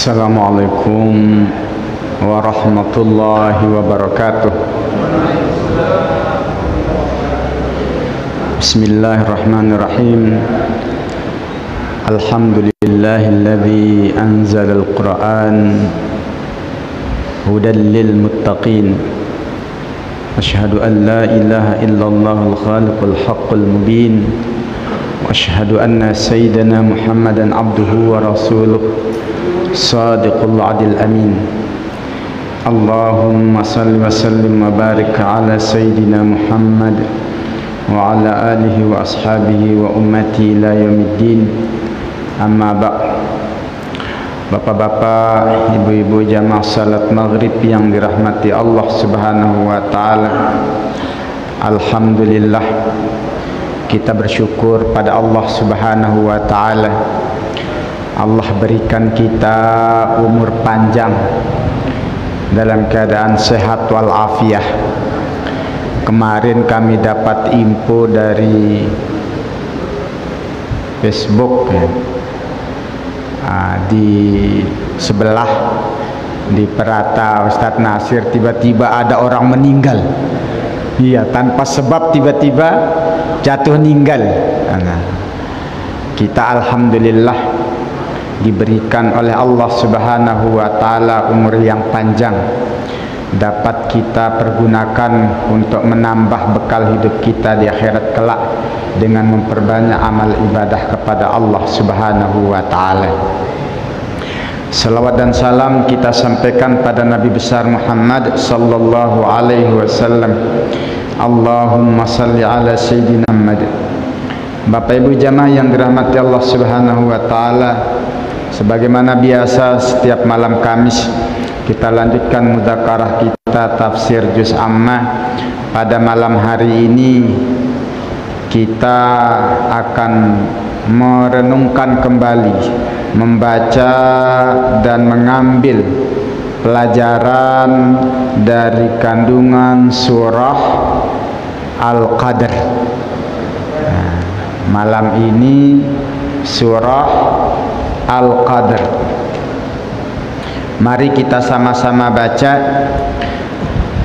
Assalamualaikum warahmatullahi wabarakatuh. Bismillahirrahmanirrahim. Alhamdulillahilladzi anzalal Qur'an hudan lil muttaqin. Asyhadu an la ilaha illallahul khaliqul haqqul mubin. Wa asyhadu anna sayyidana Muhammadan abduhu wa rasuluh Sadiqul adil amin. Allahumma salli wa sallim wa barik ala Sayyidina Muhammad wa ala alihi wa ashabihi wa ummati ila yaumiddin. Amma ba'd. Bapak-bapak, ibu-ibu jamaah salat maghrib yang dirahmati Allah subhanahu wa ta'ala, alhamdulillah, kita bersyukur pada Allah subhanahu wa ta'ala. Allah berikan kita umur panjang dalam keadaan sehat walafiat. Kemarin kami dapat info dari Facebook ya. Di sebelah di Perata Ustadz Nasir tiba-tiba ada orang meninggal. Iya, tanpa sebab tiba-tiba jatuh meninggal. Nah, kita alhamdulillah diberikan oleh Allah subhanahu wa ta'ala umur yang panjang, dapat kita pergunakan untuk menambah bekal hidup kita di akhirat kelak dengan memperbanyak amal ibadah kepada Allah subhanahu wa ta'ala. Salawat dan salam kita sampaikan pada Nabi besar Muhammad sallallahu alaihi wasallam. Allahumma salli ala Sayyidina Muhammad. Bapak ibu jamaah yang dirahmati Allah subhanahu wa ta'ala, sebagaimana biasa setiap malam Kamis kita lanjutkan mudzakarah kita tafsir juz amma. Pada malam hari ini kita akan merenungkan kembali, membaca dan mengambil pelajaran dari kandungan surah Al-Qadr. Nah, malam ini surah Al-Qadr. Mari kita sama-sama baca.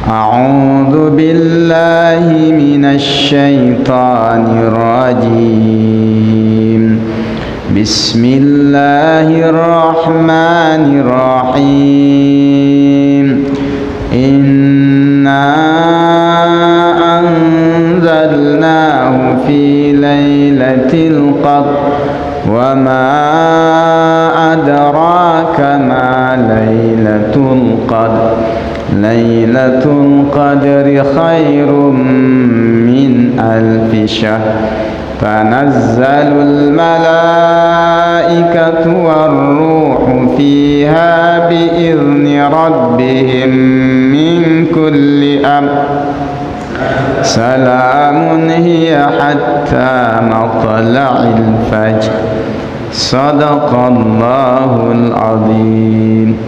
A'udzu billahi minasy syaithanir rajim. Bismillahirrahmanirrahim. Inna anzalnahu fi lailatul qadr wa ma adraka ma lailatul qadr. Lailatul qadri khairum min alfi syahr. Tanazzalul malaikatu warruhu fiha biizni rabbihim min kulli amr. Salamun hiya hatta matla'il fajr. Sadaqallahul azim.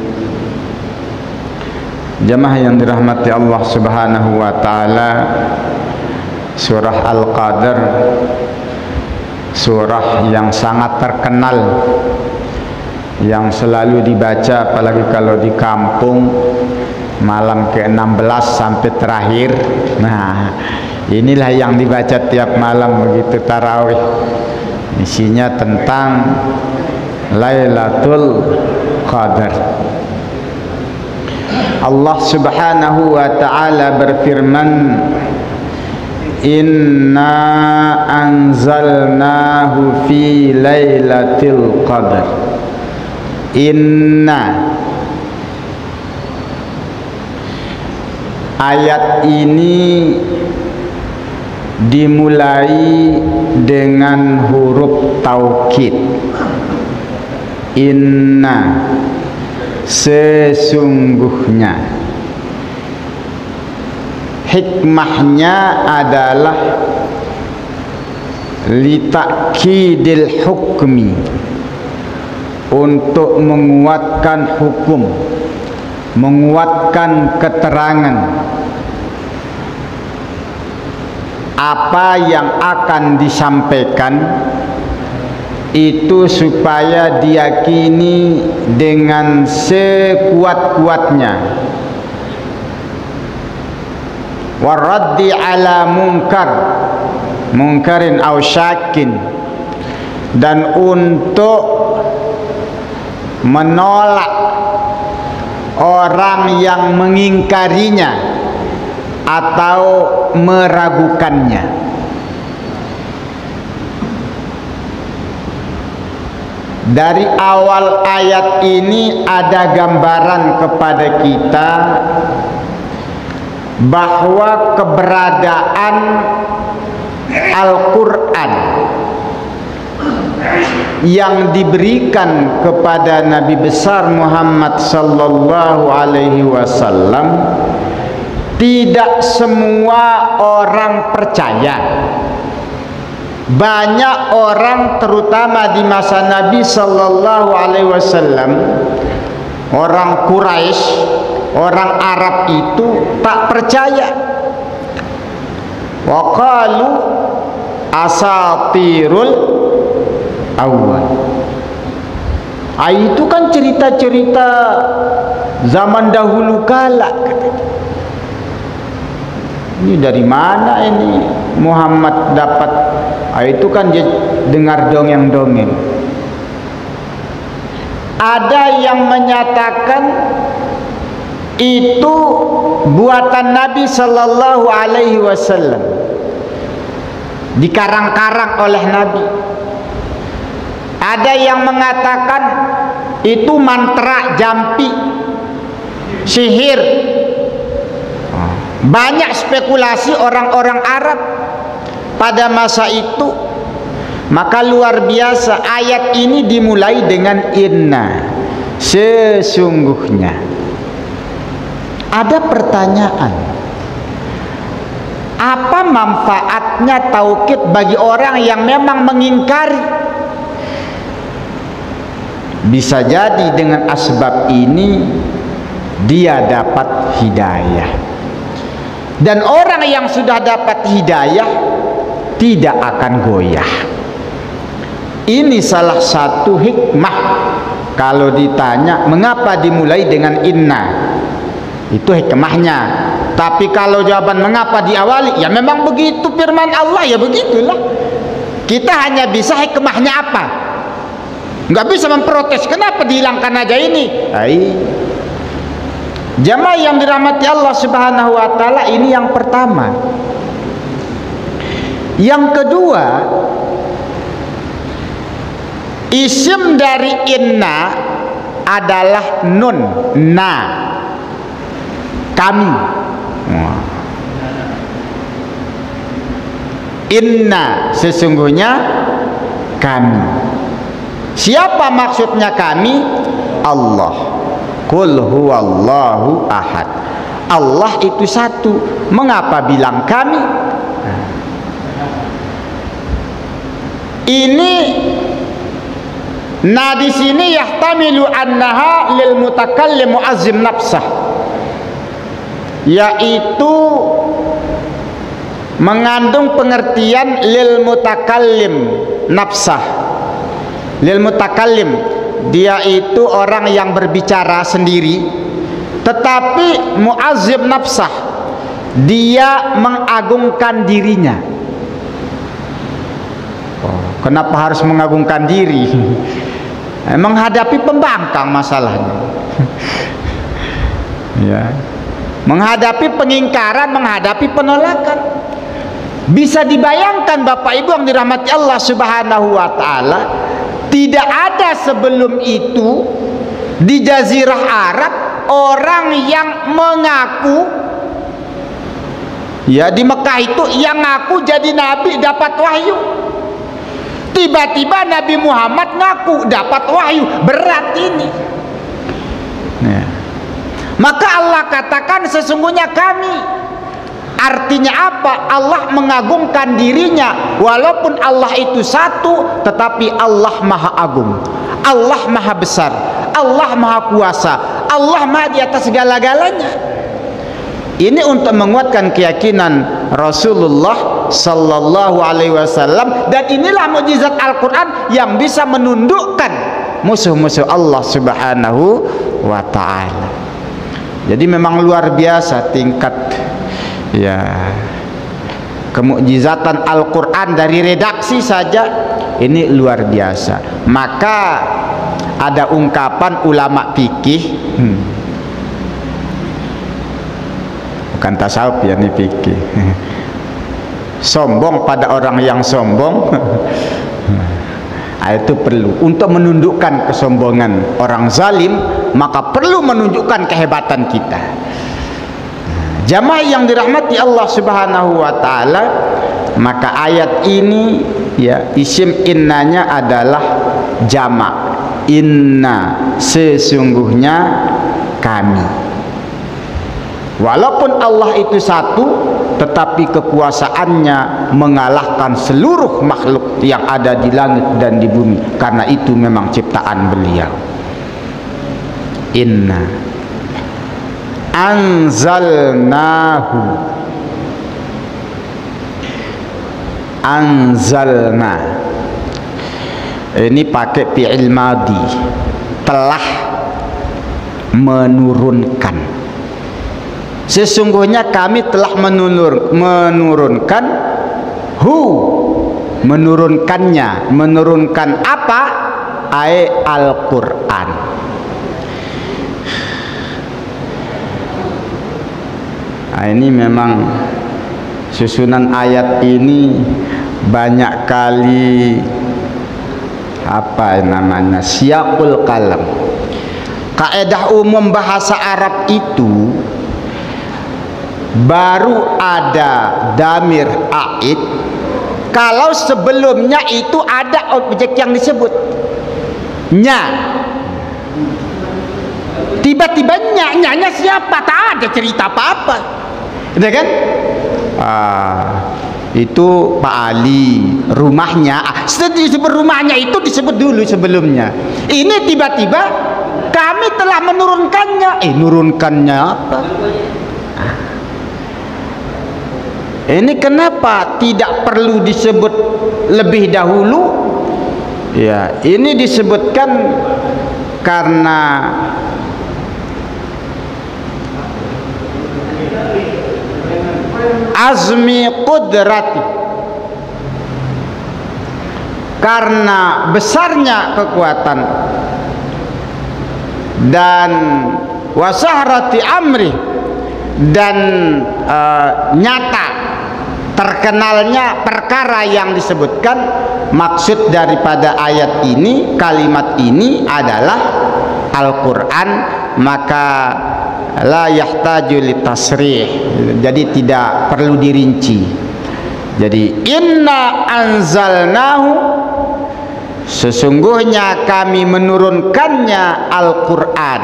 Jamaah yang dirahmati Allah subhanahu wa ta'ala, surah Al-Qadr, surah yang sangat terkenal, yang selalu dibaca apalagi kalau di kampung malam ke-16 sampai terakhir. Nah, inilah yang dibaca tiap malam begitu tarawih. Isinya tentang Lailatul Qadar. Allah subhanahu wa ta'ala berfirman, Inna anzalnahu fi lailatul qadr. Inna, ayat ini dimulai dengan huruf taukid. Inna, sesungguhnya. Hikmahnya adalah litakidil hukmi, untuk menguatkan hukum, menguatkan keterangan apa yang akan disampaikan itu supaya diyakini dengan sekuat-kuatnya. Waraddi ala munkarin aw syakin, dan untuk menolak orang yang mengingkarinya atau meragukannya. Dari awal ayat ini ada gambaran kepada kita bahwa keberadaan Al-Quran yang diberikan kepada Nabi besar Muhammad sallallahu alaihi wasallam tidak semua orang percaya. Banyak orang, terutama di masa Nabi sallallahu alaihi wasallam, orang Quraisy, orang Arab itu tak percaya. Wa qalu asatirul awal. Itu kan cerita-cerita zaman dahulu kala. Ini dari mana ini Muhammad dapat? Itu kan dia dengar dongeng-dongeng. Ada yang menyatakan itu buatan Nabi sallallahu alaihi wasallam, dikarang-karang oleh Nabi. Ada yang mengatakan itu mantra jampi, sihir. Banyak spekulasi orang-orang Arab pada masa itu. Maka luar biasa, ayat ini dimulai dengan inna, sesungguhnya. Ada pertanyaan, apa manfaatnya taukid bagi orang yang memang mengingkari? Bisa jadi dengan asbab ini dia dapat hidayah. Dan orang yang sudah dapat hidayah tidak akan goyah. Ini salah satu hikmah. Kalau ditanya mengapa dimulai dengan inna, itu hikmahnya. Tapi kalau jawaban mengapa diawali, ya memang begitu firman Allah, ya begitulah. Kita hanya bisa hikmahnya apa. Nggak bisa memprotes, kenapa dihilangkan aja ini. Jamaah yang dirahmati Allah subhanahu wa ta'ala, ini yang pertama. Yang kedua, isim dari inna adalah nun, na, kami. Inna, sesungguhnya kami. Siapa maksudnya kami? Allah. Qul huwallahu ahad. Allah itu satu. Mengapa bilang kami? Ini di sini yahtamilu annaha lil mutakallim mu'azzim nafsah, yaitu mengandung pengertian lil mutakallim nafsah. Lil mutakallim, dia itu orang yang berbicara sendiri, tetapi mu'azzim nafsah, dia mengagungkan dirinya. Kenapa harus mengagungkan diri? Menghadapi pembangkang masalahnya. Ya. Menghadapi pengingkaran, menghadapi penolakan. Bisa dibayangkan Bapak Ibu yang dirahmati Allah subhanahu wa ta'ala, tidak ada sebelum itu di Jazirah Arab orang yang mengaku, ya di Mekah itu yang ngaku jadi nabi dapat wahyu. Tiba-tiba Nabi Muhammad ngaku dapat wahyu, berat ini. Nah. Maka Allah katakan sesungguhnya kami. Artinya apa? Allah mengagungkan dirinya. Walaupun Allah itu satu, tetapi Allah maha agung, Allah maha besar, Allah maha kuasa, Allah maha di atas segala-galanya. Ini untuk menguatkan keyakinan Rasulullah sallallahu alaihi wasallam. Dan inilah mukjizat Al-Qur'an yang bisa menundukkan musuh-musuh Allah Subhanahu wa taala. Jadi memang luar biasa tingkat kemukjizatan Al-Qur'an dari redaksi saja ini luar biasa. Maka ada ungkapan ulama fikih, bukan tasawuf ya, ini fikih. Sombong pada orang yang sombong itu perlu untuk menundukkan kesombongan orang zalim, maka perlu menunjukkan kehebatan kita. Jamaah yang dirahmati Allah Subhanahu wa taala, maka ayat ini isim innanya adalah jamak. Inna, sesungguhnya kami. Walaupun Allah itu satu, tetapi kekuasaannya mengalahkan seluruh makhluk yang ada di langit dan di bumi, karena itu memang ciptaan beliau. Inna anzalnahu, anzalna ini pakai fi'il madhi, telah menurunkan. Sesungguhnya kami telah menurunkan menurunkannya. Menurunkan apa? Al-Qur'an. Ini memang susunan ayat ini banyak kali siyaqul kalam. Kaidah umum bahasa Arab itu baru ada damir aid kalau sebelumnya itu ada objek yang disebut nya. Tiba-tiba nyanya siapa? Tak ada cerita apa-apa, gitu kan? Itu Pak Ali, rumahnya disebut, rumahnya itu disebut dulu sebelumnya. Ini tiba-tiba kami telah menurunkannya. Nurunkannya apa? Ini kenapa tidak perlu disebut lebih dahulu? Ini disebutkan karena azmi qudrati, karena besarnya kekuatan dan wasahrati amri, dan nyata terkenalnya perkara yang disebutkan. Maksud daripada ayat ini, kalimat ini adalah Al-Qur'an, maka la yahtaju litasrih, jadi tidak perlu dirinci. Jadi inna anzalnahu, sesungguhnya kami menurunkannya Al-Qur'an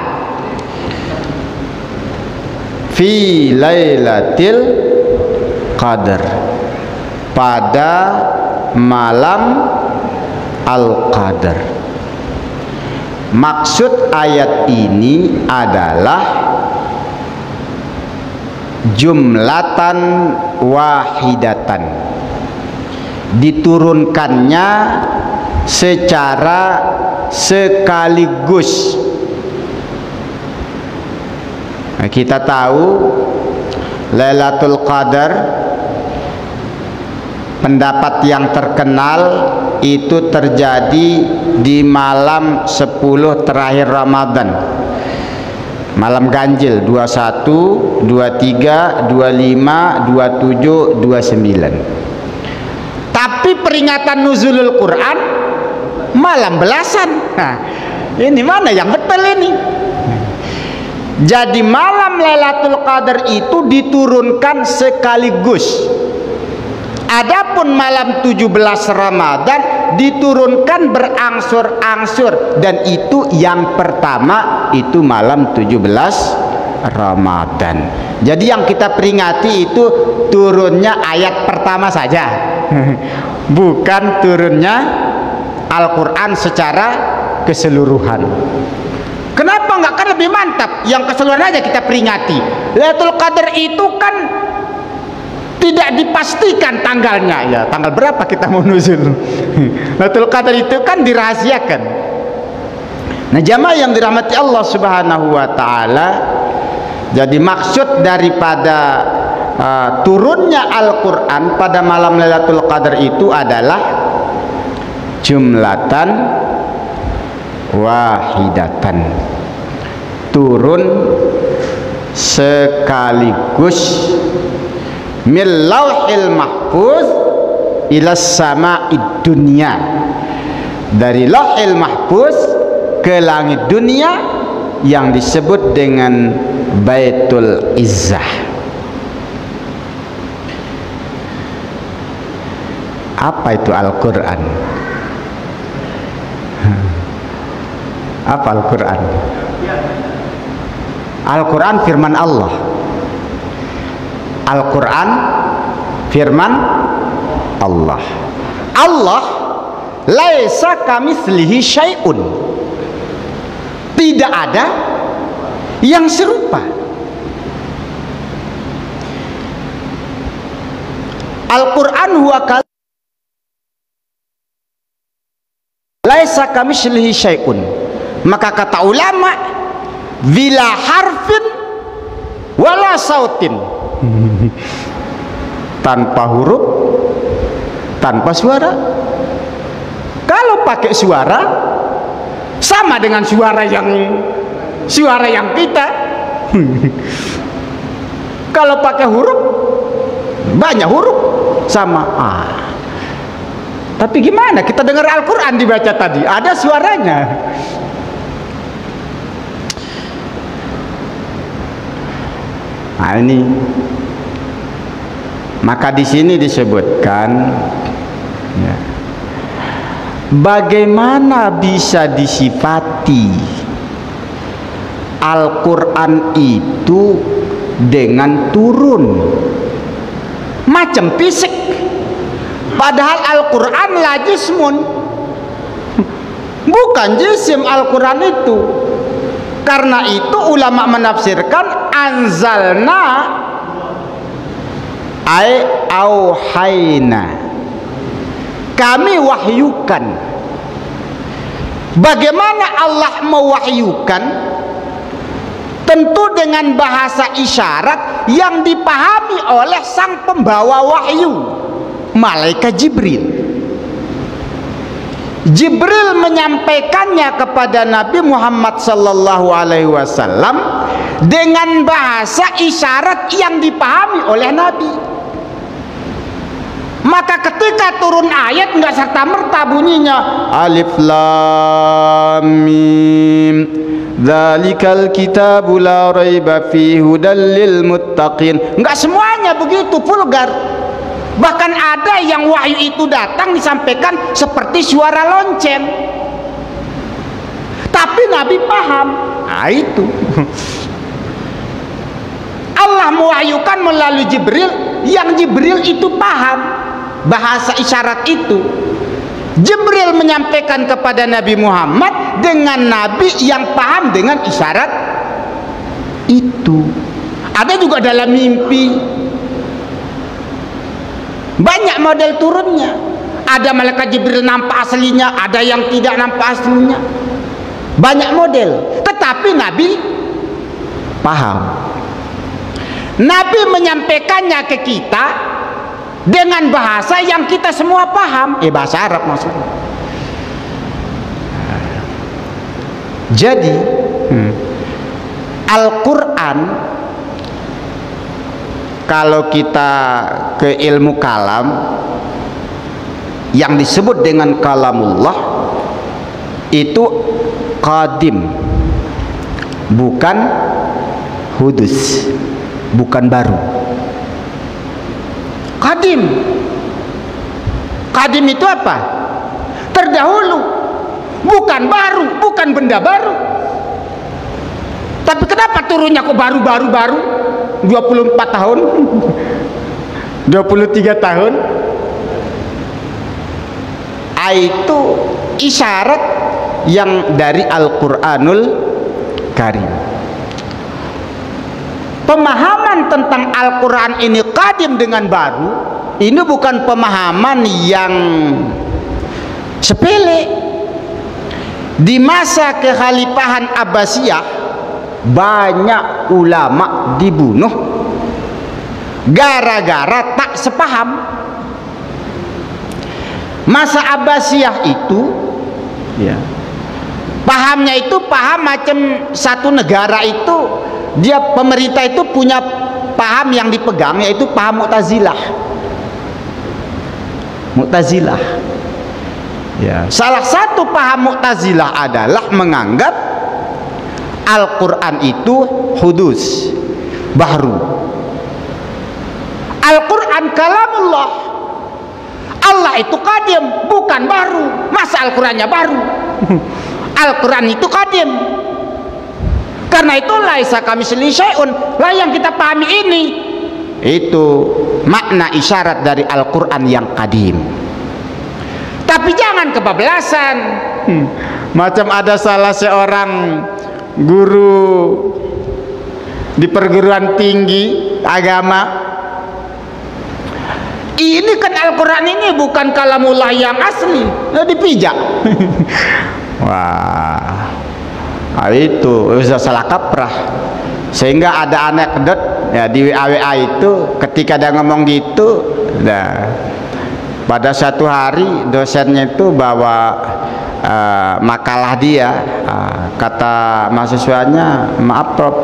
fi lailatul qadar, pada malam Al-Qadar. Maksud ayat ini adalah jumlatan wahidatan, diturunkannya secara sekaligus. Kita tahu Lailatul Qadar, pendapat yang terkenal itu terjadi di malam 10 terakhir Ramadan, malam ganjil 21, 23, 25, 27, 29. Tapi peringatan nuzulul Quran malam belasan. Ini mana yang betul ini? Jadi malam Lailatul Qadar itu diturunkan sekaligus. Adapun malam 17 Ramadan diturunkan berangsur-angsur, dan itu yang pertama itu malam 17 Ramadan. Jadi yang kita peringati itu turunnya ayat pertama saja, bukan turunnya Al-Quran secara keseluruhan. Kenapa enggak? Kan lebih mantap yang keseluruhan aja kita peringati. Lailatul Qadar itu kan Tidak dipastikan tanggalnya, ya tanggal berapa kita mau nuzul. Lailatul Qadar itu kan dirahasiakan. Nah, jamaah yang dirahmati Allah Subhanahu wa taala, jadi maksud daripada turunnya Al-Qur'an pada malam Lailatul Qadar itu adalah jumlatan wahidatan, turun sekaligus min lauhil mahfuz ila sama'id dunya, dari lauhil mahfuz ke langit dunia yang disebut dengan Baitul Izzah. Apa itu Al-Quran? Apa Al-Quran? Al-Quran firman Allah. Al-Quran firman Allah. Allah laisa kamitslihi syai'un, tidak ada yang serupa. Al-Quran huwa laisa kamitslihi syai'un. Maka kata ulama, bila harfin wala sautin, tanpa huruf, tanpa suara. Kalau pakai suara sama dengan suara yang kita. Kalau pakai huruf, banyak huruf sama. Tapi gimana kita dengar Al-Quran dibaca tadi, ada suaranya. Nah ini, maka di sini disebutkan, ya, bagaimana bisa disifati Al-Quran itu dengan turun macam fisik, padahal Al-Quran la jismun, bukan jisim Al-Quran itu. Karena itu ulama menafsirkan anzalna ay auhayna, kami wahyukan. Bagaimana Allah mewahyukan? Tentu dengan bahasa isyarat yang dipahami oleh sang pembawa wahyu, malaikat Jibril. Jibril menyampaikannya kepada Nabi Muhammad sallallahu alaihi wasallam dengan bahasa isyarat yang dipahami oleh Nabi. Maka ketika turun ayat nggak serta-merta bunyinya alif lam mim dzalikal kitabu la raiba fihi hudal lil muttaqin. Nggak semuanya begitu vulgar. Bahkan ada yang wahyu itu datang disampaikan seperti suara lonceng, tapi Nabi paham. Nah itu Allah mewahyukan melalui Jibril, yang Jibril itu paham bahasa isyarat itu. Jibril menyampaikan kepada Nabi Muhammad dengan Nabi yang paham dengan isyarat itu. Ada juga dalam mimpi. Banyak model turunnya. Ada malaikat Jibril nampak aslinya, ada yang tidak nampak aslinya. Banyak model. Tetapi Nabi paham. Nabi menyampaikannya ke kita dengan bahasa yang kita semua paham. Bahasa Arab maksudnya. Jadi Al-Quran, kalau kita ke ilmu kalam yang disebut dengan kalamullah, itu qadim, bukan hudus, bukan baru. Qadim, qadim itu apa? Terdahulu, bukan baru, bukan benda baru. Tapi kenapa turunnya kok baru 24 tahun 23 tahun? Itu isyarat yang dari Al-Quranul Karim. Pemahaman pemahaman tentang Al-Quran ini qadim dengan baru, ini bukan pemahaman yang sepele. Di masa kekhalifahan Abbasiyah banyak ulama dibunuh gara-gara tak sepaham. Masa Abbasiyah itu ya, pahamnya itu paham macam satu negara itu dia pemerintah itu punya paham yang dipegang, yaitu paham Mu'tazilah. Mu'tazilah. Ya, salah satu paham Mu'tazilah adalah menganggap Al-Quran itu hudus, baru. Al-Quran kalamullah. Allah itu qadim, bukan baru. Masa Al-Qurannya baru? Al-Quran itu qadim. Karena itu laisa kamitslihi syai'un. Lah yang kita pahami ini itu makna isyarat dari Al-Quran yang qadim. Tapi jangan kebablasan. Macam ada salah seorang guru di perguruan tinggi agama, ini kan Al-Quran ini bukan kalamullah yang asli, dipijak. Wah, itu sudah salah kaprah. Sehingga ada anekdot ya di WA itu, ketika dia ngomong gitu, nah, pada satu hari dosennya itu bawa makalah dia, kata mahasiswanya, maaf Prof,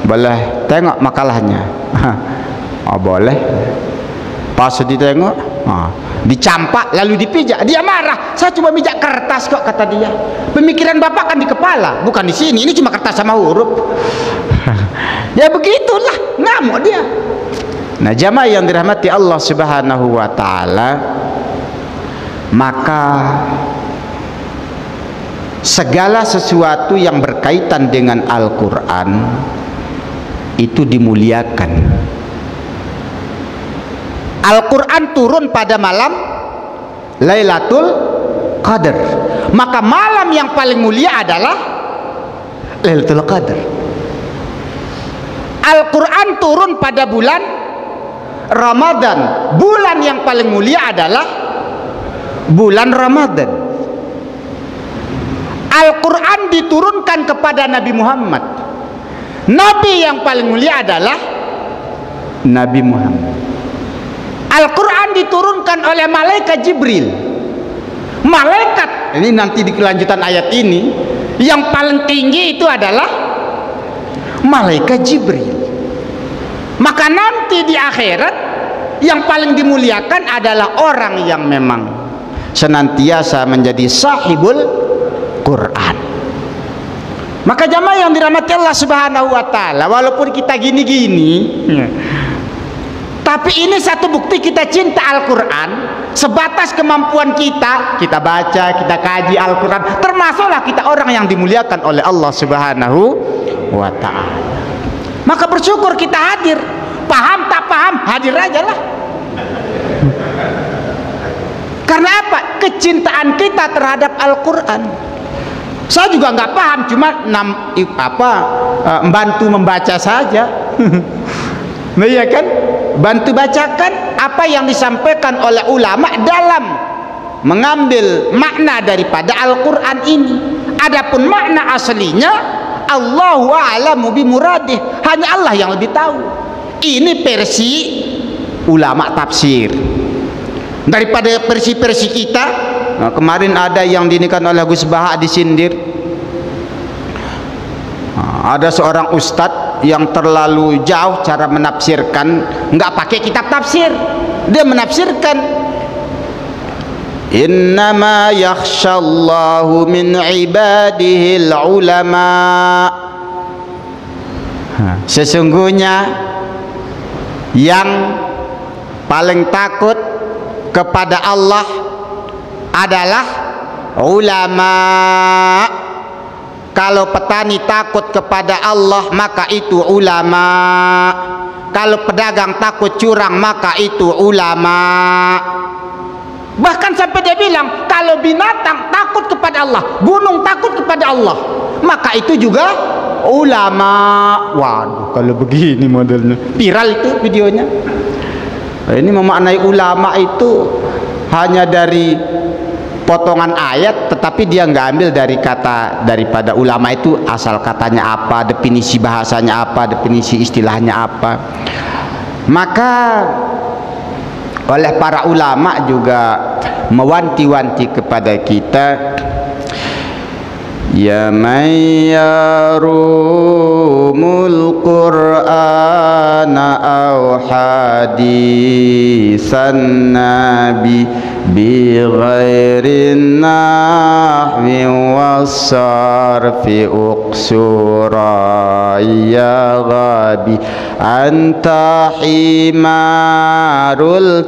boleh tengok makalahnya? Oh boleh. Pas ditengok, dicampak lalu dipijak, dia marah. Saya cuma mijak kertas kok, kata dia. Pemikiran bapak kan di kepala, bukan di sini. Ini cuma kertas sama huruf. Ya begitulah, ngamuk dia. Nah, jamaah yang dirahmati Allah Subhanahu wa taala, maka segala sesuatu yang berkaitan dengan Al-Quran itu dimuliakan. Al-Quran turun pada malam Lailatul Qadar, maka malam yang paling mulia adalah Lailatul Qadar. Al-Quran turun pada bulan Ramadan, bulan yang paling mulia adalah bulan Ramadan. Al-Quran diturunkan kepada Nabi Muhammad, Nabi yang paling mulia adalah Nabi Muhammad. Al-Quran diturunkan oleh malaikat Jibril. Malaikat, ini nanti di kelanjutan ayat ini, yang paling tinggi itu adalah malaikat Jibril. Maka nanti di akhirat yang paling dimuliakan adalah orang yang memang senantiasa menjadi sahibul Quran. Maka jamaah yang dirahmati Allah Subhanahu wa taala, walaupun kita gini-gini, tapi ini satu bukti kita cinta Al-Quran. Sebatas kemampuan kita, kita baca, kita kaji Al-Quran, termasuklah kita orang yang dimuliakan oleh Allah Subhanahu wa ta'ala. Maka bersyukur kita hadir. Paham tak paham, hadir aja lah. Karena apa? Kecintaan kita terhadap Al-Quran. Saya juga nggak paham, cuma membantu membaca saja. Nah, iya kan? Bantu bacakan apa yang disampaikan oleh ulama dalam mengambil makna daripada Al-Quran ini. Adapun makna aslinya, Allahu a'lamu bimuradih, hanya Allah yang lebih tahu. Ini versi ulama tafsir. Daripada versi-versi kita, nah, kemarin ada yang dinikahan oleh Gus Baha disindir. Ada seorang ustadz yang terlalu jauh cara menafsirkan, nggak pakai kitab tafsir. Dia menafsirkan, innama yakhshallahu min ibadihil ulama. Sesungguhnya yang paling takut kepada Allah adalah ulama. Kalau petani takut kepada Allah, maka itu ulama. Kalau pedagang takut curang, maka itu ulama. Bahkan sampai dia bilang, kalau binatang takut kepada Allah, gunung takut kepada Allah, maka itu juga ulama. Waduh, kalau begini modelnya viral itu videonya. Ini memaknai ulama itu hanya dari potongan ayat, tetapi dia nggak ambil dari kata daripada ulama itu asal katanya apa, definisi bahasanya apa, definisi istilahnya apa. Maka oleh para ulama juga mewanti-wanti kepada kita, ya may yarumul qur'ana aw hadisan nabi bi ghairin nahwi was-sarfi uqsura ya ghabi anta himarul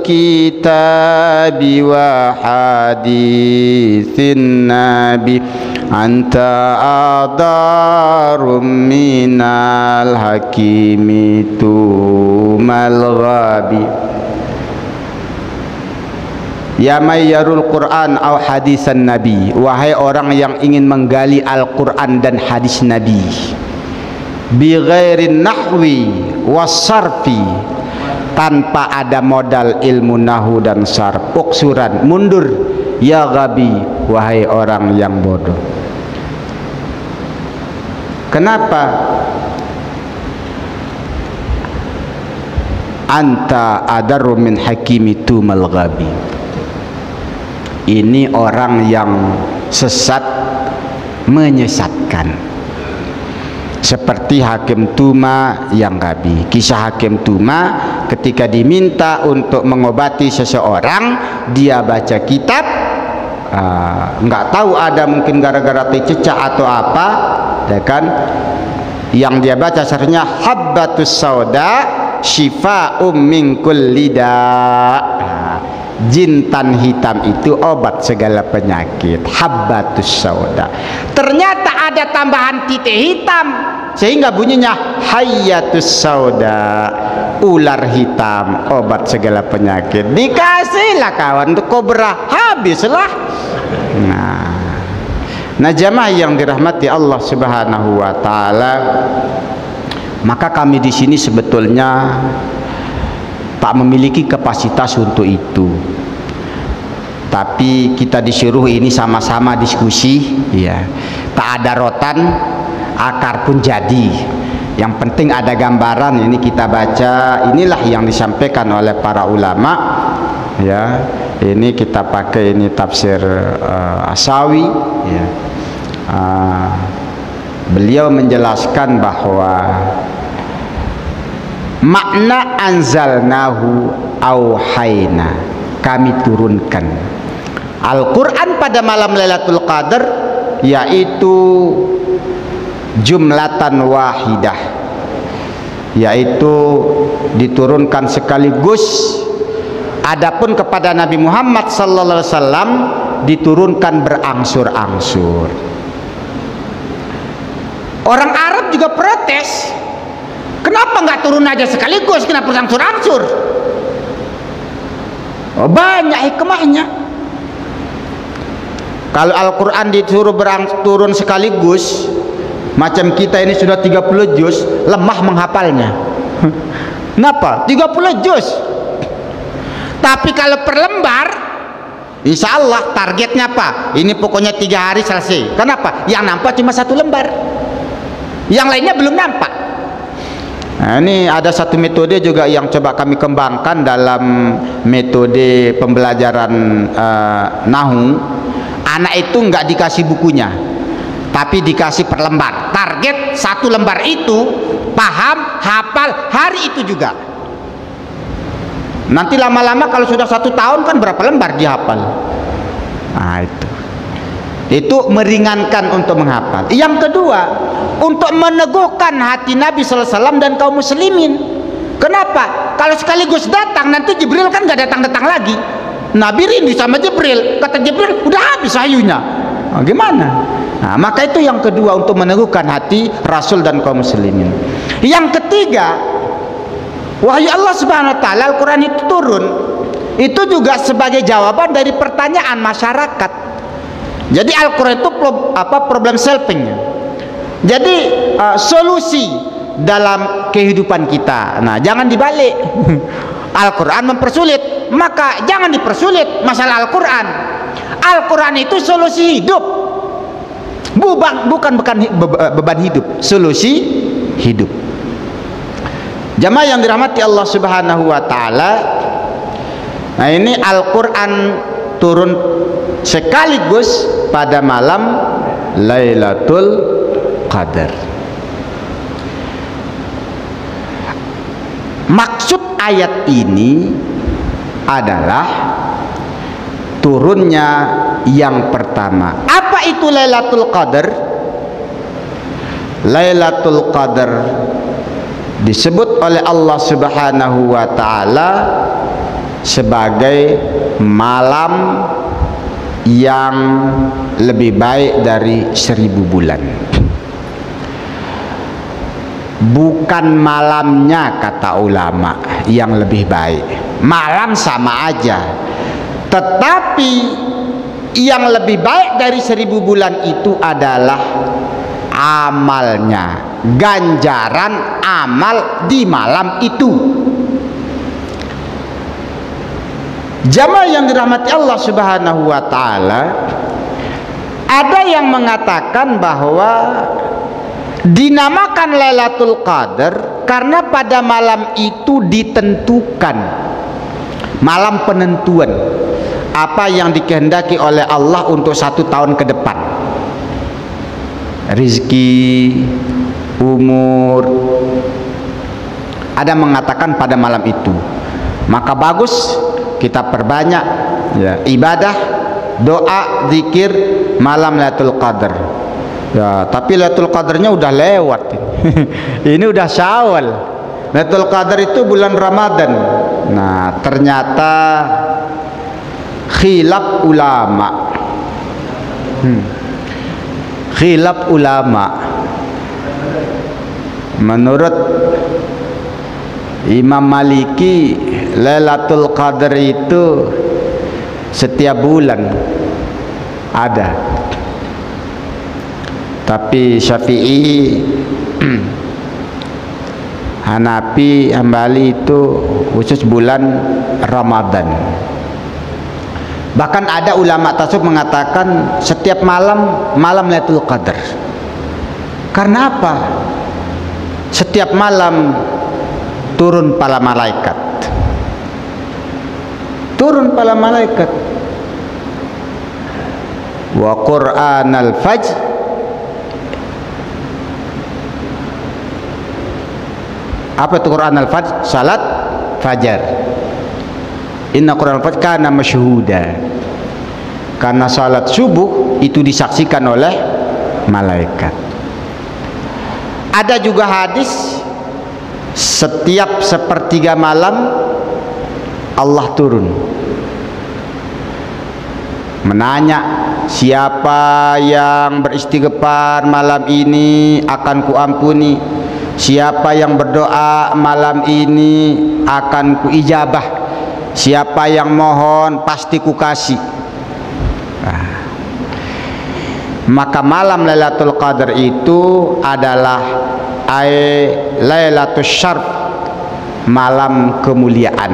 kitabi wa hadithin nabi anta adarum minal hakimi tumal ghabi. Ya mayyarul Quran au hadisan nabi, wahai orang yang ingin menggali Al-Quran dan hadis nabi, bi ghairin nahwi wasarfi, tanpa ada modal ilmu nahu dan sarf, uksuran, mundur ya ghabi, wahai orang yang bodoh. Kenapa? Anta adarru min hakimi tumal ghabi. Ini orang yang sesat menyesatkan, seperti Hakim Tuma yang gabi. Kisah Hakim Tuma ketika diminta untuk mengobati seseorang, dia baca kitab, nggak tahu ada mungkin gara-gara tercecak atau apa, ya kan? Yang dia baca seharusnya habbatus sauda syifa'um min kulli da'. Jintan hitam itu obat segala penyakit, habbatus sauda. Ternyata ada tambahan titik hitam sehingga bunyinya hayyatus sauda, ular hitam, obat segala penyakit. Dikasihlah kawan untuk kobra, habislah. Nah jamaah yang dirahmati Allah Subhanahu wa taala, maka kami di sini sebetulnya tak memiliki kapasitas untuk itu, tapi kita disuruh ini sama-sama diskusi, ya. Tak ada rotan, akar pun jadi. Yang penting ada gambaran, ini kita baca, inilah yang disampaikan oleh para ulama, ya. Ini kita pakai ini tafsir Asawi, ya. Beliau menjelaskan bahwa makna anzalnahu auhayna, kami turunkan Al-Quran pada malam Lailatul Qadar, yaitu jumlatan wahidah, yaitu diturunkan sekaligus. Adapun kepada Nabi Muhammad sallallahu alaihi wasallam diturunkan berangsur-angsur. Orang Arab juga protes, kenapa nggak turun aja sekaligus, kenapa berangsur-angsur? Oh, banyak hikmahnya. Kalau Al-Quran disuruh turun sekaligus, macam kita ini sudah 30 juz, lemah menghafalnya. Kenapa? 30 juz. Tapi kalau per lembar, insya Allah targetnya apa? Ini pokoknya 3 hari selesai. Kenapa? Yang nampak cuma 1 lembar, yang lainnya belum nampak. Nah, ini ada satu metode juga yang coba kami kembangkan dalam metode pembelajaran nahu. Anak itu nggak dikasih bukunya, tapi dikasih per lembar. Target 1 lembar itu paham, hafal hari itu juga. Nanti lama-lama kalau sudah 1 tahun kan berapa lembar dihafal. Nah itu meringankan untuk menghafal. Yang kedua, untuk meneguhkan hati Nabi SAW dan kaum muslimin. Kenapa? Kalau sekaligus datang, nanti Jibril kan nggak datang-datang lagi. Nabi rindu sama Jibril. Kata Jibril, udah habis wahyunya. Nah, gimana? Nah, maka itu yang kedua, untuk meneguhkan hati Rasul dan kaum muslimin. Yang ketiga, wahyu Allah Subhanahu wa taala, Al-Quran itu turun, itu juga sebagai jawaban dari pertanyaan masyarakat. Jadi Al-Quran itu problem solving. Jadi solusi dalam kehidupan kita. Nah, jangan dibalik. Al-Quran mempersulit, maka jangan dipersulit masalah Al-Quran. Al-Quran itu solusi hidup, bukan beban hidup, solusi hidup. Jamaah yang dirahmati Allah Subhanahu wa taala. Nah, ini Al-Quran turun sekaligus pada malam Lailatul Qadar. Maksud ayat ini adalah turunnya yang pertama. Apa itu Lailatul Qadar? Lailatul Qadar disebut oleh Allah Subhanahu wa taala sebagai malam yang lebih baik dari 1000 bulan. Bukan malamnya, kata ulama, yang lebih baik. Malam sama aja, tetapi yang lebih baik dari 1000 bulan itu adalah amalnya, ganjaran amal di malam itu. Jamaah yang dirahmati Allah Subhanahu wa taala, ada yang mengatakan bahwa dinamakan Lailatul Qadar karena pada malam itu ditentukan, malam penentuan apa yang dikehendaki oleh Allah untuk 1 tahun ke depan. Rizki, umur. Ada mengatakan pada malam itu. Maka bagus kita perbanyak ya, ibadah, doa, zikir malam Lailatul Qadar. Ya, tapi Lailatul Qadarnya udah lewat. Ini udah Syawal. Lailatul Qadar itu bulan Ramadan. Nah, ternyata khilaf ulama. Khilaf ulama. Menurut Imam Maliki, Lailatul Qadar itu setiap bulan ada. Tapi Syafi'i, Hanafi, Hambali itu khusus bulan Ramadan. Bahkan ada ulama tasawuf mengatakan setiap malam Lailatul Qadar. Karena apa? Setiap malam turun para malaikat. Turun para malaikat. Wa Qur'anal Fajr. Apa itu Quran al-Fajr? Salat fajar. Inna Quran al-Fajr kana masyhuda. Karena salat subuh itu disaksikan oleh malaikat. Ada juga hadis setiap sepertiga malam Allah turun menanya, siapa yang beristighfar malam ini akan kuampuni, siapa yang berdoa malam ini akan kuijabah, siapa yang mohon pasti kukasih. Maka malam Lailatul Qadar itu adalah Lailatul Syarf, malam kemuliaan,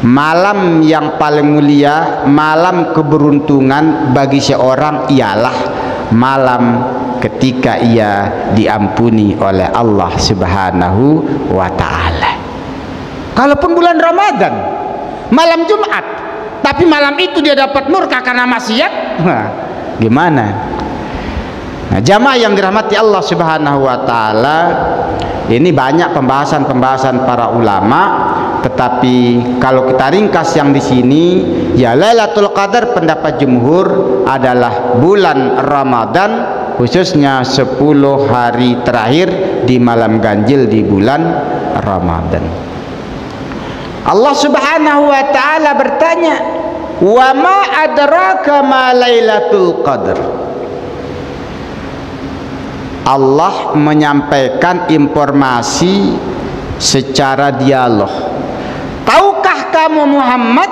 malam yang paling mulia, malam keberuntungan bagi seorang ialah malam ketika ia diampuni oleh Allah Subhanahu wa taala. Kalaupun bulan Ramadan, malam Jumat, tapi malam itu dia dapat murka karena maksiat, gimana? Nah, jamaah yang dirahmati Allah Subhanahu wa taala, ini banyak pembahasan-pembahasan para ulama, tetapi kalau kita ringkas yang di sini, ya Lailatul Qadar pendapat jumhur adalah bulan Ramadan, khususnya 10 hari terakhir di malam ganjil di bulan Ramadan. Allah Subhanahu wa taala bertanya, "Wa ma adraka ma Lailatul Qadar?" Allah menyampaikan informasi secara dialog. Tahukah kamu Muhammad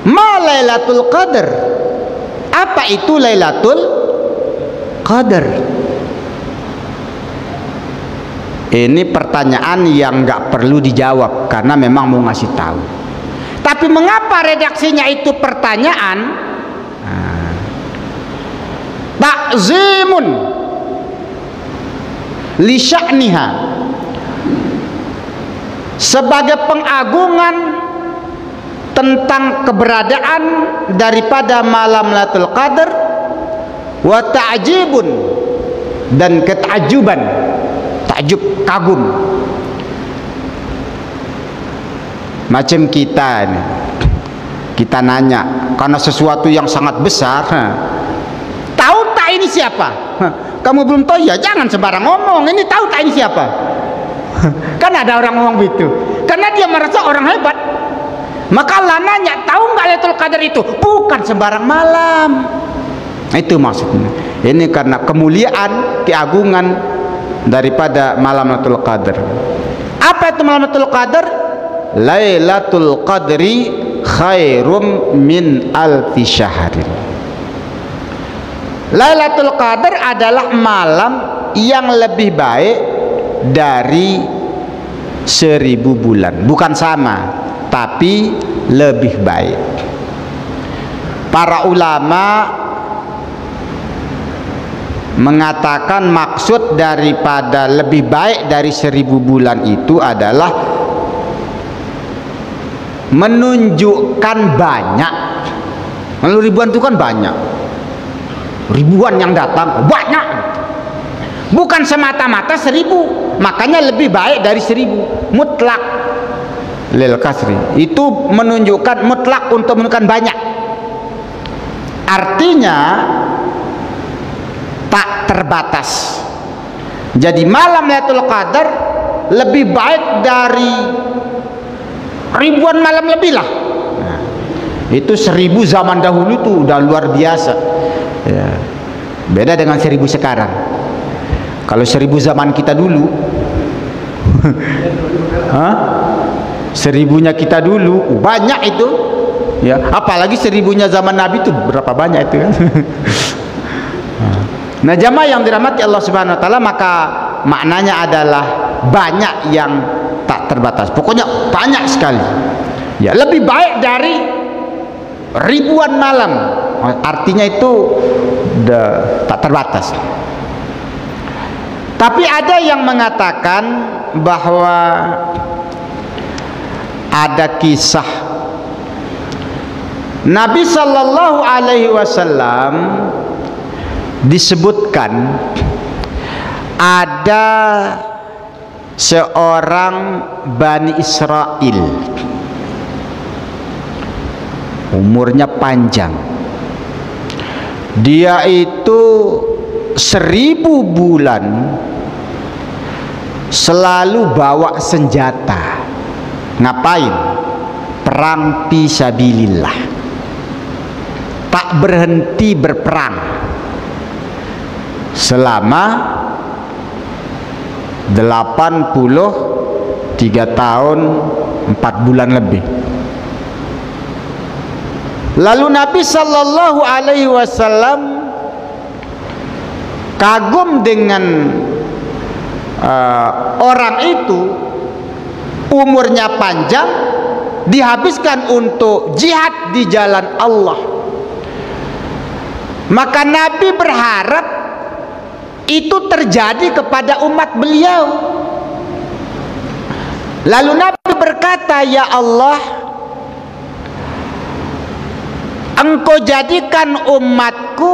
ma Lailatul Qadar? Apa itu Lailatul Qadar? Ini pertanyaan yang nggak perlu dijawab karena memang mau ngasih tahu. Tapi mengapa redaksinya itu pertanyaan? Ta'zimun li sya'niha, sebagai pengagungan tentang keberadaan daripada malam Lailatul Qadar, wa ta'jibun, dan ketajuban, takjub, kagum. Macam kita ini, kita nanya karena sesuatu yang sangat besar, tahu tak ini siapa? Kamu belum tahu ya jangan sembarang ngomong. Ini tahu tak ini siapa? Kan ada orang ngomong begitu karena dia merasa orang hebat. Maka Allah nanya, tahu nggak Lailatul Qadar itu? Bukan sembarang malam. Itu maksudnya. Ini karena kemuliaan, keagungan daripada malam Lailatul Qadar. Apa itu malam Lailatul Qadar? Lailatul Qadri khairum min alfi syahrin. Lailatul Qadar adalah malam yang lebih baik dari 1000 bulan. Bukan sama, tapi lebih baik. Para ulama mengatakan maksud daripada lebih baik dari 1000 bulan itu adalah menunjukkan banyak. Kalau ribuan itu kan banyak, ribuan yang datang banyak, bukan semata-mata 1000. Makanya lebih baik dari 1000, mutlak lil kasri, itu menunjukkan mutlak, untuk menunjukkan banyak. Artinya tak terbatas. Jadi malam Lailatul Qadar lebih baik dari ribuan malam lebih lah. Nah, itu 1000 zaman dahulu itu udah luar biasa ya. Beda dengan 1000 sekarang. Kalau 1000 zaman kita dulu 1000-nya kita dulu banyak itu ya, apalagi 1000-nya zaman Nabi itu berapa banyak itu kan. Nah, jamaah yang dirahmati Allah Subhanahu wa taala, maka maknanya adalah banyak yang tak terbatas. Pokoknya banyak sekali. Ya, lebih baik dari ribuan malam. Artinya itu tak terbatas. Tapi ada yang mengatakan bahwa ada kisah Nabi sallallahu alaihi wasallam disebutkan ada seorang Bani Israel, umurnya panjang. Dia itu 1000 bulan selalu bawa senjata. Ngapain? Perang fisabilillah. Tak berhenti berperang selama 83 tahun 4 bulan lebih. Lalu Nabi sallallahu alaihi wasallam kagum dengan orang itu, umurnya panjang, dihabiskan untuk jihad di jalan Allah. Maka Nabi berharap itu terjadi kepada umat beliau. Lalu Nabi berkata, ya Allah, Engkau jadikan umatku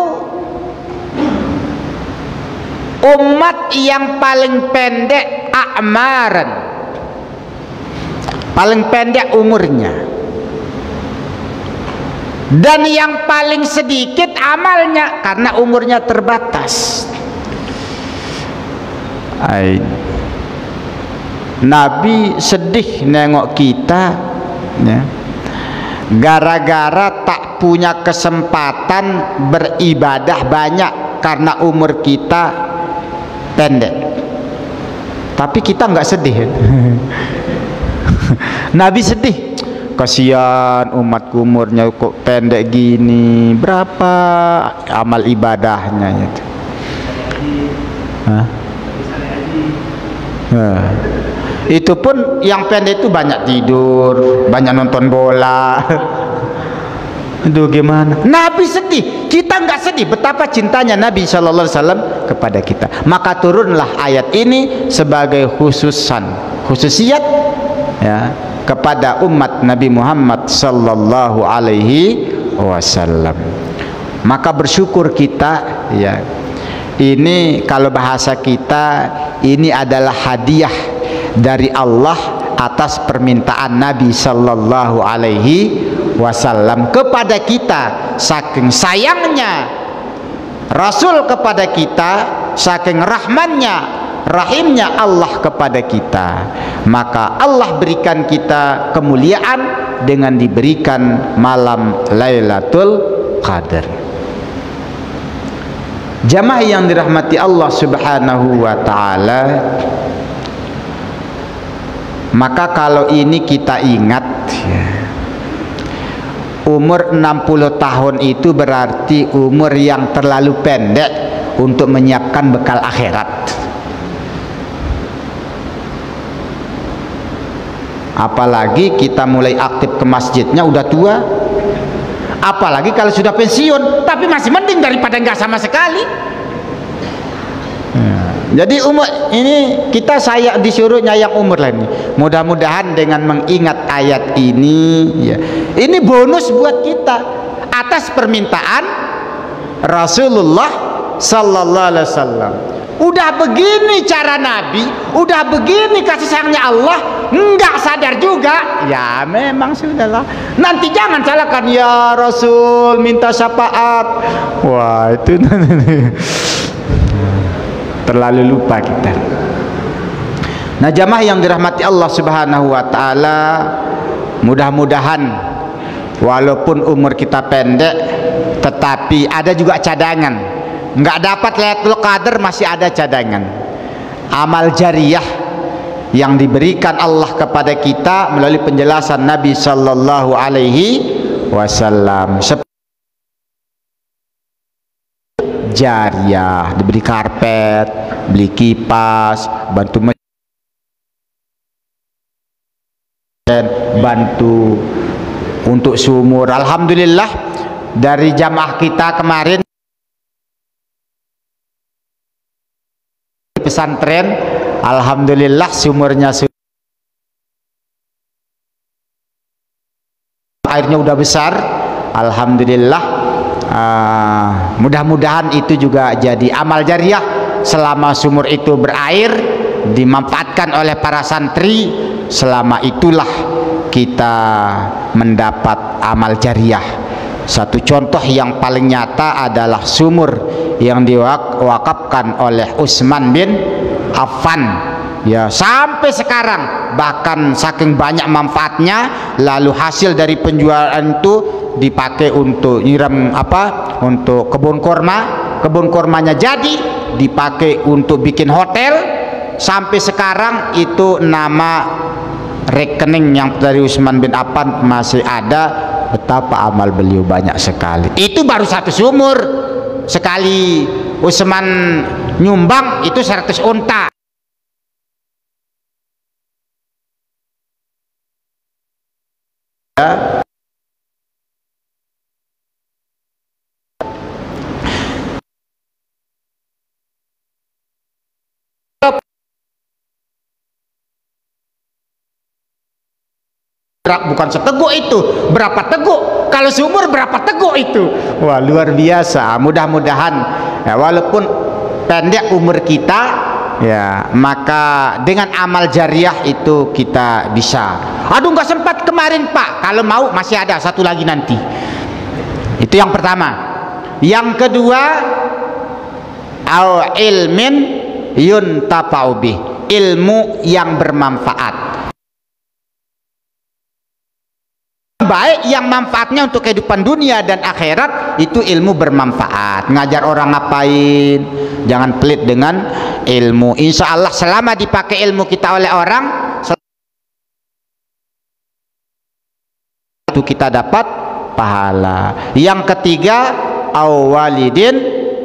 umat yang paling pendek a'maran, paling pendek umurnya, dan yang paling sedikit amalnya karena umurnya terbatas. Nabi sedih nengok kita ya, gara-gara tak punya kesempatan beribadah banyak karena umur kita pendek. Tapi kita nggak sedih. Nabi sedih, kasihan umatku umurnya kok pendek gini, berapa amal ibadahnya itu. Hah? Itu pun yang pendek itu banyak tidur, banyak nonton bola. Aduh, gimana? Nabi sedih, kita nggak sedih. Betapa cintanya Nabi Shallallahu Alaihi Wasallam kepada kita. Maka turunlah ayat ini sebagai khususiat ya kepada umat Nabi Muhammad Sallallahu Alaihi Wasallam. Maka bersyukur kita ya. Ini kalau bahasa kita, ini adalah hadiah dari Allah atas permintaan Nabi Sallallahu Alaihi Wasallam kepada kita. Saking sayangnya Rasul kepada kita, saking rahimnya Allah kepada kita, maka Allah berikan kita kemuliaan dengan diberikan malam Lailatul Qadar. Jamaah yang dirahmati Allah Subhanahu wa taala, maka kalau ini kita ingat ya, umur 60 tahun itu berarti umur yang terlalu pendek untuk menyiapkan bekal akhirat. Apalagi kita mulai aktif ke masjidnya udah tua, apalagi kalau sudah pensiun, tapi masih mending daripada nggak sama sekali. Jadi umur ini kita disuruh nyayang umur lah ini. Mudah-mudahan dengan mengingat ayat ini ya, ini bonus buat kita atas permintaan Rasulullah Sallallahu Alaihi Wasallam. Udah begini cara Nabi, udah begini kasih sayangnya Allah, nggak sadar juga, ya memang sudahlah. Nanti jangan salahkan, ya Rasul minta syafaat. Wah itu terlalu lupa kita. Nah jamaah yang dirahmati Allah Subhanahu wa taala, mudah-mudahan walaupun umur kita pendek, tetapi ada juga cadangan. Nggak dapat Lailatul Qadar, masih ada cadangan amal jariyah yang diberikan Allah kepada kita melalui penjelasan Nabi Sallallahu Alaihi Wasallam. Jariyah, diberi karpet, beli kipas, bantu untuk sumur. Alhamdulillah dari jamaah kita kemarin pesantren, alhamdulillah sumurnya airnya udah besar, alhamdulillah. Mudah-mudahan itu juga jadi amal jariyah selama sumur itu berair, dimanfaatkan oleh para santri. Selama itulah kita mendapat amal jariyah. Satu contoh yang paling nyata adalah sumur yang diwakafkan oleh Utsman bin Affan ya, sampai sekarang bahkan saking banyak manfaatnya, lalu hasil dari penjualan itu dipakai untuk nyiram untuk kebun kormanya jadi dipakai untuk bikin hotel. Sampai sekarang itu nama rekening yang dari Utsman bin Affan masih ada. Betapa amal beliau banyak sekali. Itu baru satu sumur. Sekali Utsman nyumbang itu 100 unta. Bukan seteguk itu, berapa teguk? Kalau sumur berapa teguk itu? Wah luar biasa. Mudah-mudahan ya, walaupun pendek umur kita ya, maka dengan amal jariyah itu kita bisa. Aduh nggak sempat kemarin Pak, kalau mau masih ada satu lagi nanti. Itu yang pertama. Yang kedua, au ilmin yuntafa'u bih, ilmu yang bermanfaat, baik yang manfaatnya untuk kehidupan dunia dan akhirat. Itu ilmu bermanfaat. Ngajar orang ngapain, jangan pelit dengan ilmu. Insya Allah selama dipakai ilmu kita oleh orang, itu kita dapat pahala. Yang ketiga, awalidin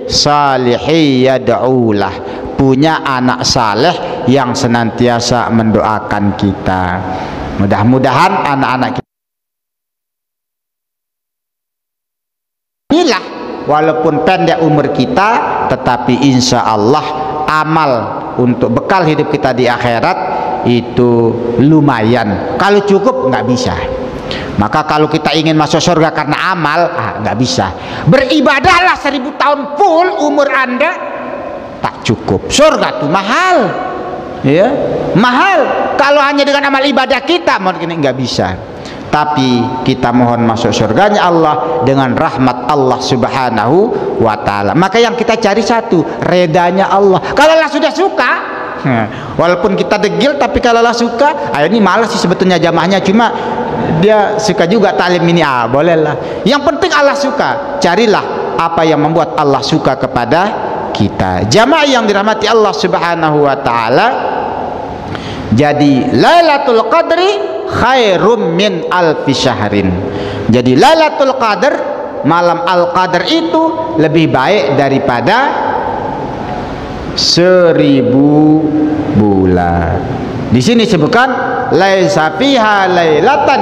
salihi yad'ulah, punya anak saleh yang senantiasa mendoakan kita. Mudah-mudahan anak-anak kita inilah, walaupun pendek umur kita, tetapi insya Allah amal untuk bekal hidup kita di akhirat itu lumayan. Kalau cukup nggak bisa. Maka kalau kita ingin masuk surga karena amal, nggak bisa. Beribadahlah 1000 tahun full umur Anda, tak cukup. Surga tuh mahal, ya, mahal. Kalau hanya dengan amal ibadah kita mungkin nggak bisa. Tapi kita mohon masuk surganya Allah dengan rahmat Allah Subhanahu wa Ta'ala. Maka yang kita cari satu, redanya Allah. Kalau Allah sudah suka, walaupun kita degil, tapi kalau Allah suka, ini malas sih sebetulnya jamaahnya, cuma dia suka juga taklim ini, bolehlah. Yang penting Allah suka. Carilah apa yang membuat Allah suka kepada kita. Jamaah yang dirahmati Allah Subhanahu wa Ta'ala, jadi Lailatul Qadri khairum min alfi syahrin. Jadi Lailatul Qadar, malam Al-Qadar itu lebih baik daripada 1000 bulan. Di sini disebutkan laisa fiha lailatan,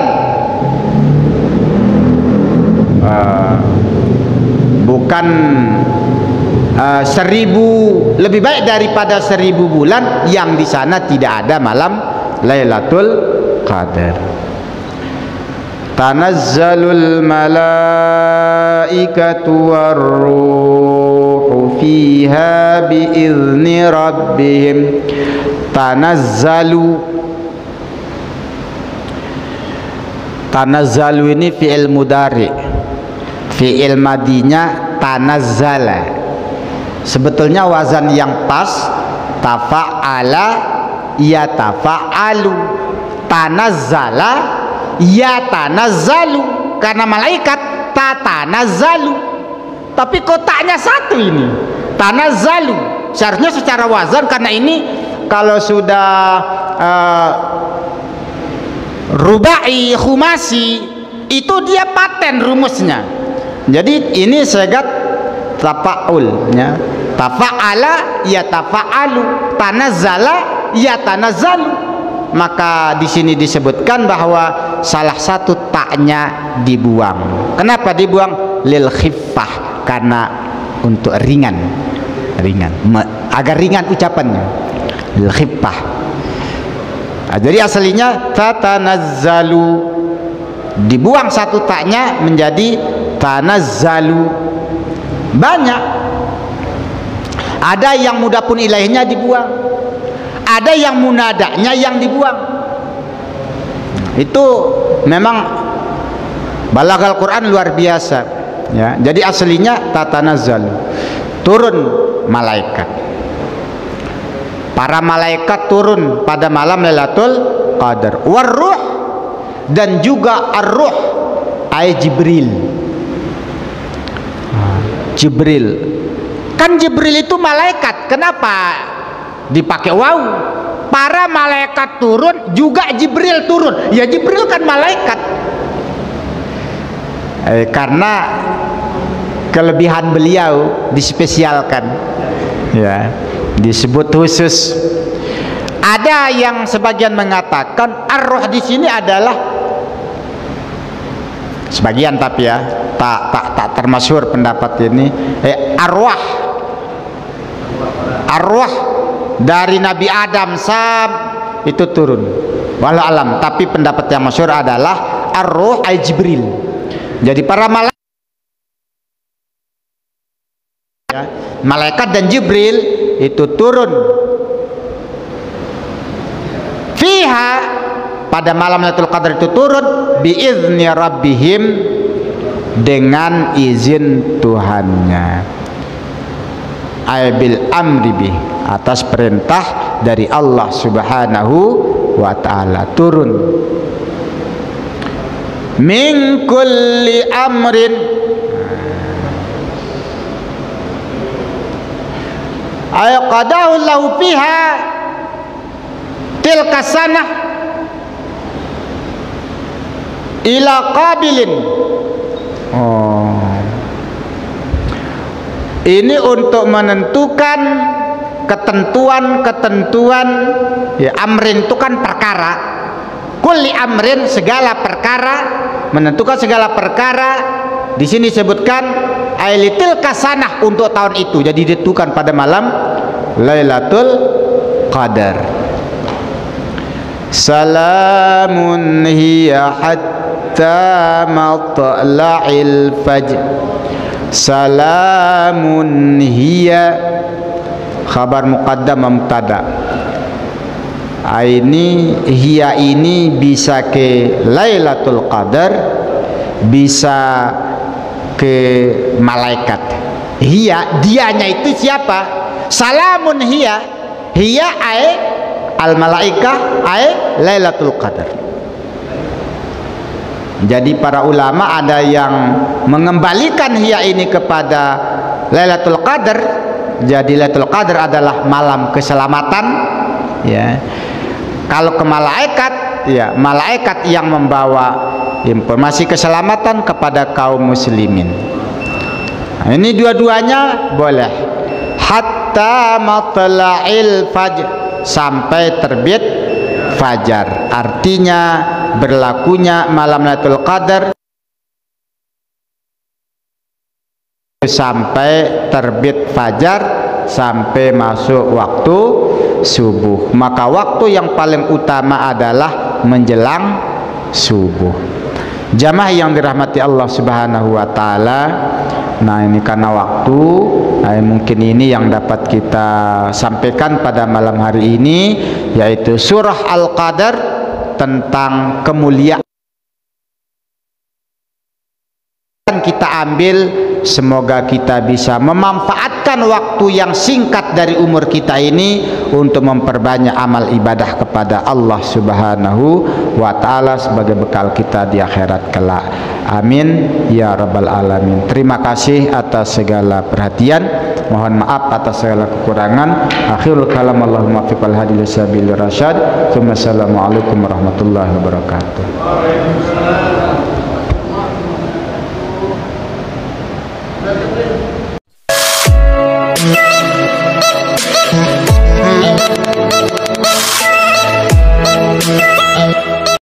bukan 1000, lebih baik daripada 1000 bulan yang di sana tidak ada malam Lailatul Qadar. Tanazzalul malaikatu warruhu fiha biizni rabbihim. Tanazzalu ini fi'il mudari, fi'il madinya tanazzala. Sebetulnya wazan yang pas tafa'ala yatafa'alu, tanazzala yatanazzalu, karena malaikat tatanazzalu, tapi kotaknya satu ini tanazzalu. Seharusnya secara wazan, karena ini kalau sudah rubai khumasi itu dia paten rumusnya. Jadi ini segat tafa'ul, ya. Tafa'ala yatafa'alu, tanazzala yatanazzalu. Maka di sini disebutkan bahwa salah satu taknya dibuang. Kenapa dibuang? Lil khiffah, karena untuk ringan, agar ringan ucapannya. Lil khiffah. Jadi aslinya tatanazzalu, dibuang satu taknya menjadi tanazzalu. Banyak. Ada yang mudafun ilaihnya dibuang, ada yang munadanya yang dibuang. Itu memang balaghal Quran luar biasa, ya. Jadi aslinya tatanazzalu, turun malaikat. Para malaikat turun pada malam Lailatul Qadar. Warruh, dan juga ar-ruh ay Jibril. Jibril, kan Jibril itu malaikat. Kenapa dipakai waw? Para malaikat turun, juga Jibril turun. Ya Jibril kan malaikat. Karena kelebihan beliau dispesialkan, ya, disebut khusus. Ada yang sebagian mengatakan ar-ruh di sini adalah sebagian, tapi ya tak termasyhur pendapat ini. Arwah dari Nabi Adam itu turun. Walau alam, tapi pendapat yang masyhur adalah ar-ruh ay Jibril. Jadi para malaikat dan Jibril itu turun fiha, pada malam Lailatul Qadar itu turun biizni rabbihim, dengan izin Tuhannya, ay bil amri bih, atas perintah dari Allah Subhanahu wa Ta'ala turun. Min kulli amrin, ay qadahu lahu fiha tilka sanah ila qabilin. Ini untuk menentukan ketentuan ya, amrin itu kan perkara, kulli amrin segala perkara, menentukan segala perkara. Di sini sebutkan ailitil kasanah untuk tahun itu, jadi ditentukan pada malam Lailatul Qadar. Salamun hiya hatta matla'il fajr. Salamun hiya khabar muqaddam mubtada. Ini hiya ini bisa ke Lailatul Qadar, bisa ke malaikat. Hiya, dianya itu siapa? Salamun hiya, hiya ay al malaikah ay Lailatul Qadar. Jadi para ulama ada yang mengembalikan hiya ini kepada Lailatul Qadar. Jadi Lailatul Qadar adalah malam keselamatan, ya. Kalau ke malaikat, ya, malaikat yang membawa informasi keselamatan kepada kaum muslimin. Nah, ini dua-duanya boleh. Hatta matla'il fajr, sampai terbit fajar. Artinya berlakunya malam Lailatul Qadar sampai terbit fajar, sampai masuk waktu subuh. Maka waktu yang paling utama adalah menjelang subuh. Jamaah yang dirahmati Allah Subhanahu wa taala. Nah, ini karena waktu, mungkin ini yang dapat kita sampaikan pada malam hari ini, yaitu surah Al-Qadar tentang kemuliaan kita ambil. Semoga kita bisa memanfaatkan waktu yang singkat dari umur kita ini untuk memperbanyak amal ibadah kepada Allah Subhanahu wa taala sebagai bekal kita di akhirat kelak. Amin ya rabbal alamin. Terima kasih atas segala perhatian. Mohon maaf atas segala kekurangan. Akhirul kalam, Allahumma fiq wal hadi lisabil rasyad. Assalamualaikum warahmatullahi wabarakatuh. Waalaikumsalam.